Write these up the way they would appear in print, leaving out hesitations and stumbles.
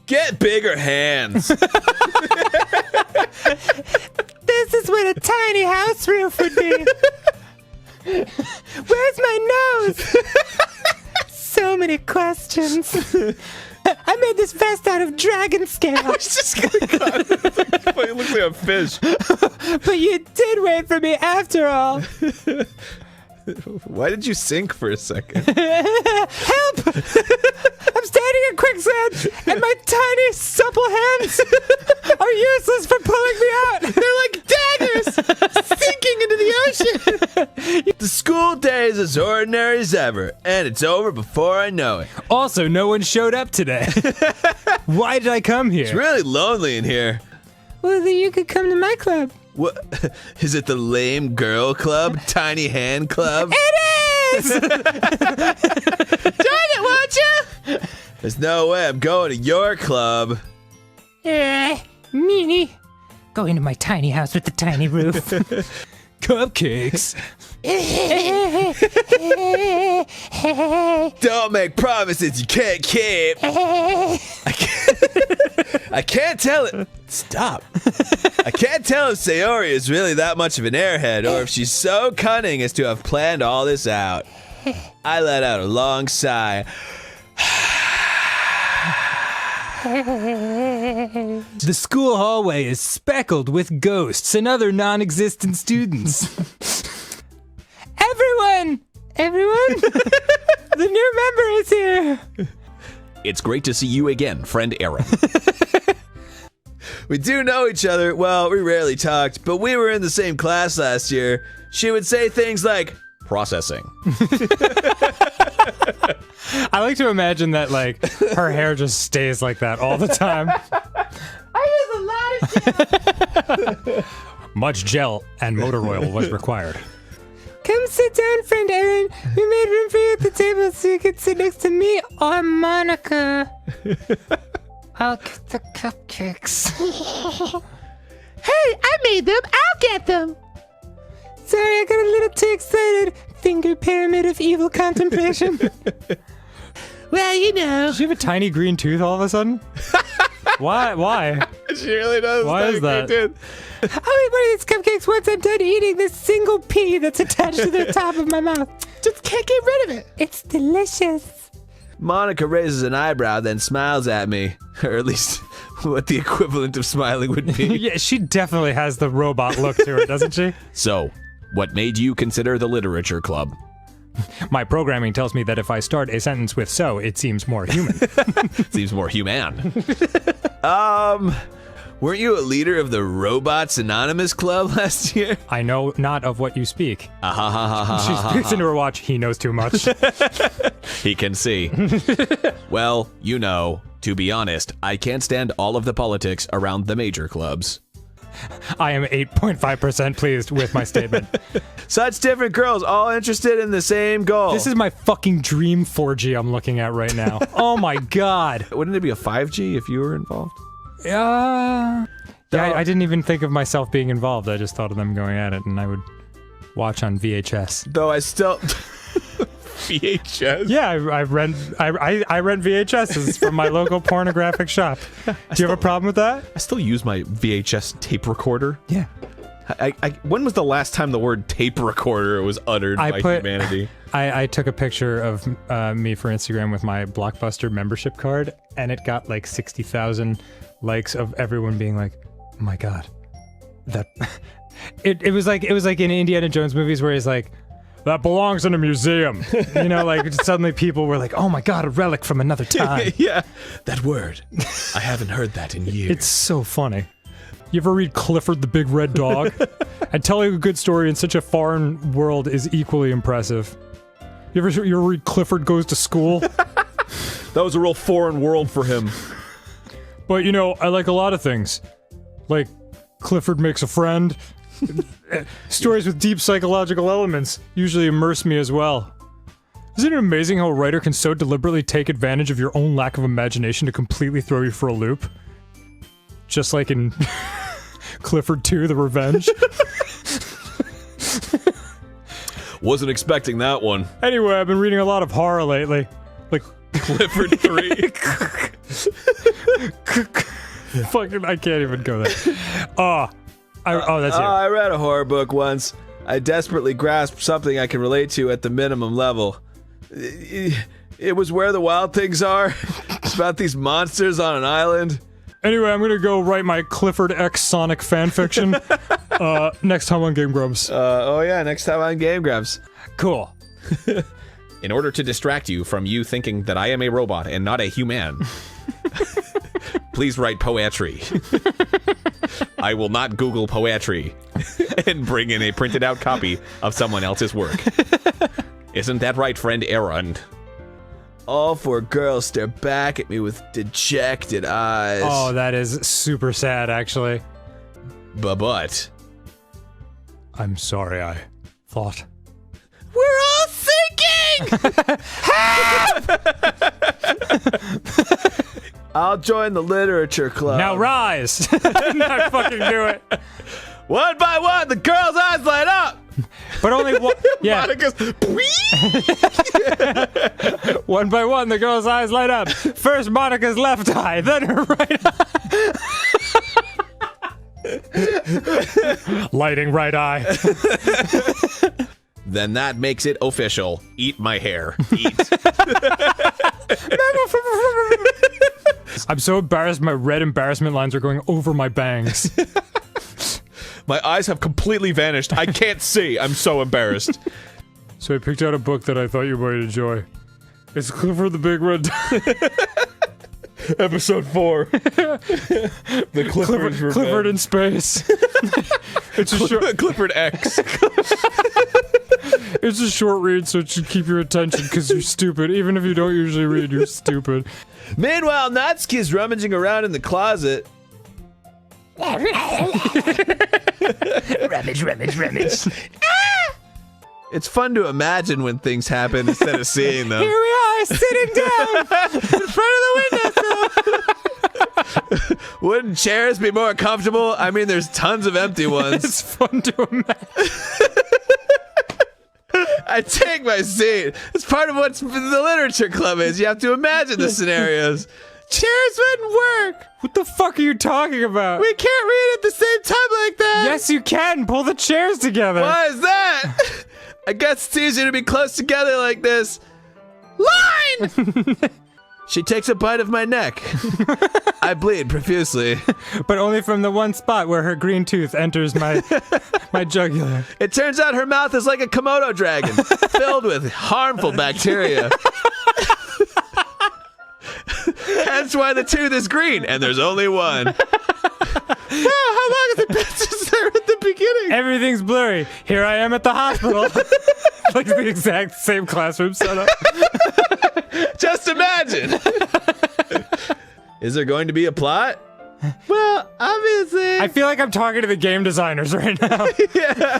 Get bigger hands. This is what a tiny house roof would be. Where's my nose? So many questions. I made this vest out of dragon scale. I was just gonna cut it. It looks like a fish. But you did wait for me after all. Why did you sink for a second? Help! I'm standing in quicksand, and my tiny, supple hands are useless for pulling me out. They're like daggers sinking into the ocean. The school day is as ordinary as ever, and it's over before I know it. Also, no one showed up today. Why did I come here? It's really lonely in here. Well, then you could come to my club. What? Is it the lame girl club? Tiny hand club? It is! Join it, won't you? There's no way I'm going to your club. Meanie. Going to my tiny house with the tiny roof. Cupcakes. Don't make promises you can't keep. I can't tell it. Stop. I can't tell if Sayori is really that much of an airhead or if she's so cunning as to have planned all this out. I let out a long sigh. The school hallway is speckled with ghosts and other non-existent students. Everyone! The new member is here! It's great to see you again, friend Aaron. We do know each other. Well, we rarely talked, but we were in the same class last year. She would say things like, Processing. I like to imagine that, like, her hair just stays like that all the time. I use a lot of gel. Much gel and motor oil was required. Come sit down, friend Aaron. We made room for you at the table so you could sit next to me or Monica. I'll get the cupcakes. Hey, I made them. I'll get them. Sorry, I got a little too excited. Finger pyramid of evil contemplation. Well, you know. Does she have a tiny green tooth all of a sudden? Why? she really does. Why is that? Dude. I'll eat one of these cupcakes once I'm done eating this single pea that's attached to the top of my mouth. Just can't get rid of it. It's delicious. Monica raises an eyebrow, then smiles at me. Or at least what the equivalent of smiling would be. Yeah, she definitely has the robot look to her, doesn't she? So, what made you consider the literature club? My programming tells me that if I start a sentence with so, it seems more human. Seems more human. Weren't you a leader of the Robots Anonymous Club last year? I know not of what you speak. She Ah, speaks into her watch. He knows too much. he can see. Well, you know, to be honest, I can't stand all of the politics around the major clubs. I am 8.5% pleased with my statement. Such different girls, all interested in the same goal. This is my fucking dream 4G I'm looking at right now. Oh my god. Wouldn't it be a 5G if you were involved? Yeah, I didn't even think of myself being involved. I just thought of them going at it, and I would watch on VHS. Though I still... VHS? Yeah, I rent VHSs from my local pornographic shop. Do you have a problem with that? I still use my VHS tape recorder. Yeah. When was the last time the word tape recorder was uttered by humanity? I took a picture of me for Instagram with my Blockbuster membership card, and it got like 60,000 likes of everyone being like, "Oh my god, that." It was like in Indiana Jones movies where he's like, "That belongs in a museum," you know, like suddenly people were like, "Oh my god, a relic from another time." Yeah, that word. I haven't heard that in years. It's so funny. You ever read Clifford the Big Red Dog? And telling a good story in such a foreign world is equally impressive. You ever read Clifford Goes to School? That was a real foreign world for him. But, you know, I like a lot of things. Like, Clifford Makes a Friend. Stories with deep psychological elements usually immerse me as well. Isn't it amazing how a writer can so deliberately take advantage of your own lack of imagination to completely throw you for a loop? Just like in Clifford 2, The Revenge. Wasn't expecting that one. Anyway, I've been reading a lot of horror lately. Like Clifford 3. Fucking, I can't even go there. Oh, that's you. I read a horror book once. I desperately grasped something I can relate to at the minimum level. It was Where the Wild Things Are. It's about these monsters on an island. Anyway, I'm gonna go write my Clifford X Sonic fanfiction next time on Game Grumps. Oh yeah, next time on Game Grumps. Cool. In order to distract you from you thinking that I am a robot and not a human, please write poetry. I will not Google poetry and bring in a printed out copy of someone else's work. Isn't that right, friend Aaron? All four girls stare back at me with dejected eyes. Oh, that is super sad, actually. But I'm sorry, I thought. We're all sinking! I'll join the literature club. Now rise! Not fucking do it. One by one, the girls' eyes light up! But only one. Yeah. Monica's, One by one, the girl's eyes light up. First Monica's left eye, then her right eye. Lighting right eye. then that makes it official. Eat my hair. Eat. I'm so embarrassed, my red embarrassment lines are going over my bangs. My eyes have completely vanished. I can't see. I'm so embarrassed. So I picked out a book that I thought you might enjoy. It's Clifford the Big Red Episode 4. The Clifford in space. It's a short Clifford X. It's a short read, so it should keep your attention because you're stupid. Even if you don't usually read, you're stupid. Meanwhile, Natsuki's rummaging around in the closet. Rummage. It's fun to imagine when things happen instead of seeing them. Here we are, sitting down in front of the windowsill. Wouldn't chairs be more comfortable? I mean, there's tons of empty ones. It's fun to imagine. I take my seat. It's part of what the literature club is. You have to imagine the scenarios. Chairs wouldn't work. What the fuck are you talking about? We can't read at the same time like that. Yes, you can. Pull the chairs together. Why is that? I guess it's easier to be close together like this. Line! She takes a bite of my neck. I bleed profusely. But only from the one spot where her green tooth enters my jugular. It turns out her mouth is like a Komodo dragon, filled with harmful bacteria. Hence why the tooth is green, and there's only one. Wow, how long has it been since they were at the beginning? Everything's blurry. Here I am at the hospital. Like the exact same classroom setup. Just imagine. Is there going to be a plot? Well, obviously. I feel like I'm talking to the game designers right now. Yeah.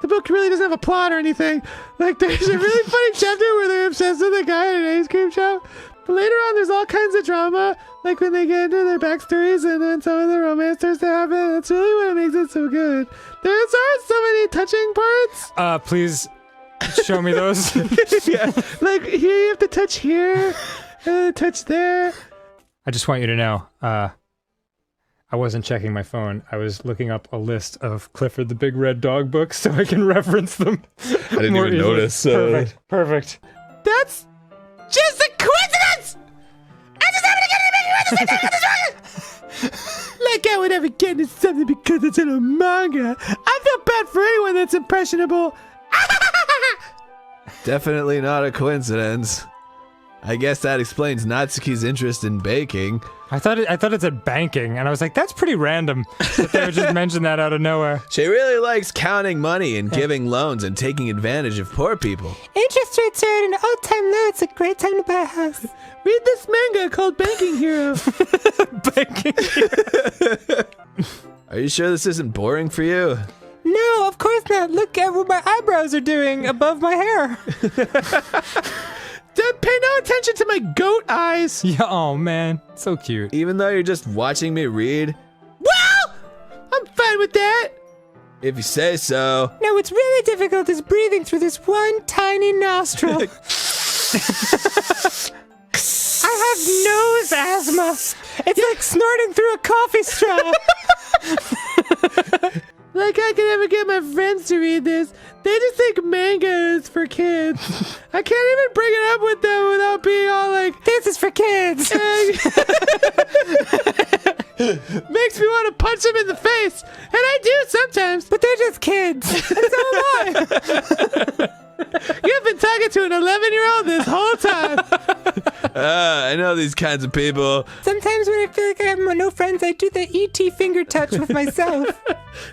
The book really doesn't have a plot or anything. Like, there's a really funny chapter where they're obsessed with a guy at an ice cream shop. But later on, there's all kinds of drama, like when they get into their backstories and then some of the romance starts to happen. That's really what makes it so good. There are so many touching parts. Please show me those. Yeah, like here you have to touch here, and then touch there. I just want you to know, I wasn't checking my phone. I was looking up a list of Clifford the Big Red Dog books so I can reference them. I didn't even notice. Perfect. That's just a coincidence! I just happened to get it at the same time with this Like I would ever get into something because it's in a manga. I feel bad for anyone that's impressionable. Definitely not a coincidence. I guess that explains Natsuki's interest in baking. I thought it said banking, and I was like, that's pretty random that they would just mention that out of nowhere. She really likes counting money and giving loans and taking advantage of poor people. Interest rates are at an all-time low. It's a great time to buy a house. Read this manga called Banking Hero. Banking Hero. Are you sure this isn't boring for you? No, of course not. Look at what my eyebrows are doing above my hair. Pay no attention to my goat eyes. Yeah, oh man, so cute. Even though you're just watching me read? Well, I'm fine with that. If you say so. No, what's really difficult is breathing through this one tiny nostril. I have nose asthma. It's like snorting through a coffee straw. Like I can ever get my friends to read this. They just think manga is for kids. I can't even bring it up with them without being all like, This is for kids. makes me want to punch them in the face. And I do sometimes. But they're just kids. And so am I. You've been talking to an 11-year-old this whole time. I know these kinds of people. Sometimes when I feel like I have no friends, I do the E.T. finger touch with myself.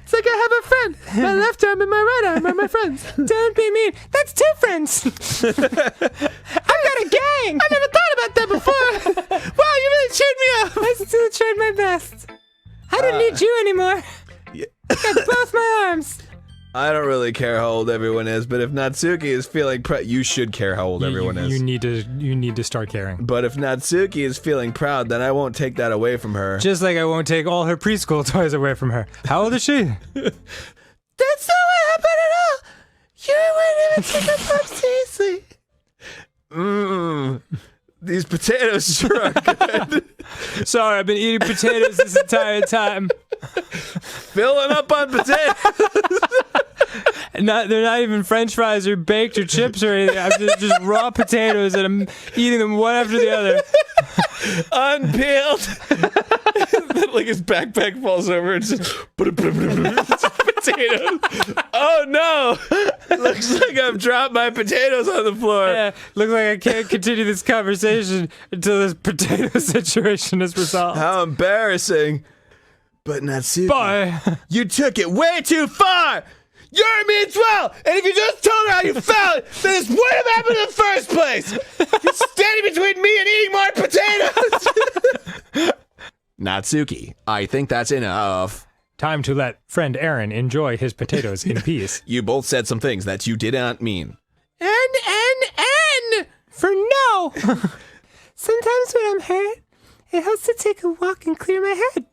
It's like I have a friend. My left arm and my right arm are my friends. Don't be mean. That's 2 friends. I've got a gang. I never thought about that before. Wow, you really cheered me up. I still tried my best. I don't need you anymore. Yeah. I got both my arms. I don't really care how old everyone is, but if Natsuki is feeling you should care how old everyone is. You need to start caring. But if Natsuki is feeling proud, then I won't take that away from her. Just like I won't take all her preschool toys away from her. How old is she? That's not what happened at all. You wouldn't even take a pop seriously. These potatoes sure are good. Sorry, I've been eating potatoes this entire time. Filling up on potatoes. They're not even French fries or baked or chips or anything. I'm just raw potatoes and I'm eating them one after the other. Unpeeled. Like his backpack falls over and just potatoes. Oh no! Looks like I've dropped my potatoes on the floor. Yeah, looks like I can't continue this conversation until this potato situation is resolved. How embarrassing. But Natsuki, Bye. you took it way too far! You're means well! And if you just told her how you felt, then this would have happened in the first place! You're standing between me and eating more potatoes! Natsuki, I think that's enough. Time to let friend Aaron enjoy his potatoes in peace. You both said some things that you did not mean. N. For no. Sometimes when I'm hurt, it helps to take a walk and clear my head.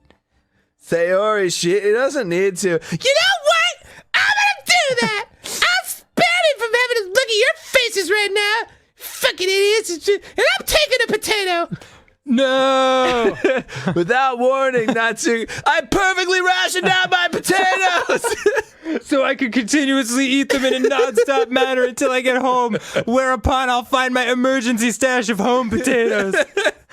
Sayori, he doesn't need to. You know what? I'm gonna do that! I'll spare him from having to look at your faces right now! Fucking idiots! And I'm taking a potato! No! Without warning, Natsuki, I perfectly rationed out my potatoes! So I can continuously eat them in a non-stop manner until I get home, whereupon I'll find my emergency stash of home potatoes.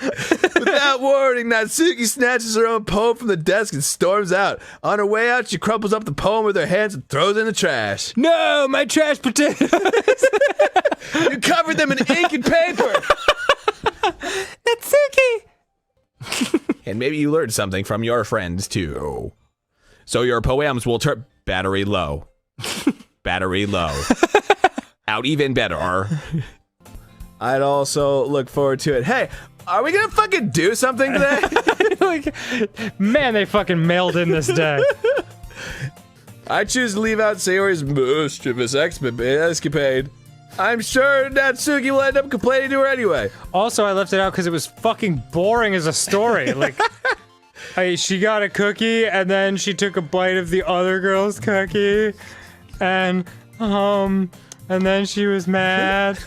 Without warning, Natsuki snatches her own poem from the desk and storms out. On her way out, she crumples up the poem with her hands and throws it in the trash. No, my trash potatoes! You covered them in ink and paper! Natsuki! And maybe you learned something from your friends, too. So your poems will turn... Battery low. Battery low. Out even better. I'd also look forward to it. Hey, are we gonna fucking do something today? Man, they fucking mailed in this day. I choose to leave out Sayori's mischievous escapade. I'm sure Natsuki will end up complaining to her anyway. Also, I left it out because it was fucking boring as a story. Like, she got a cookie, and then she took a bite of the other girl's cookie, and then she was mad.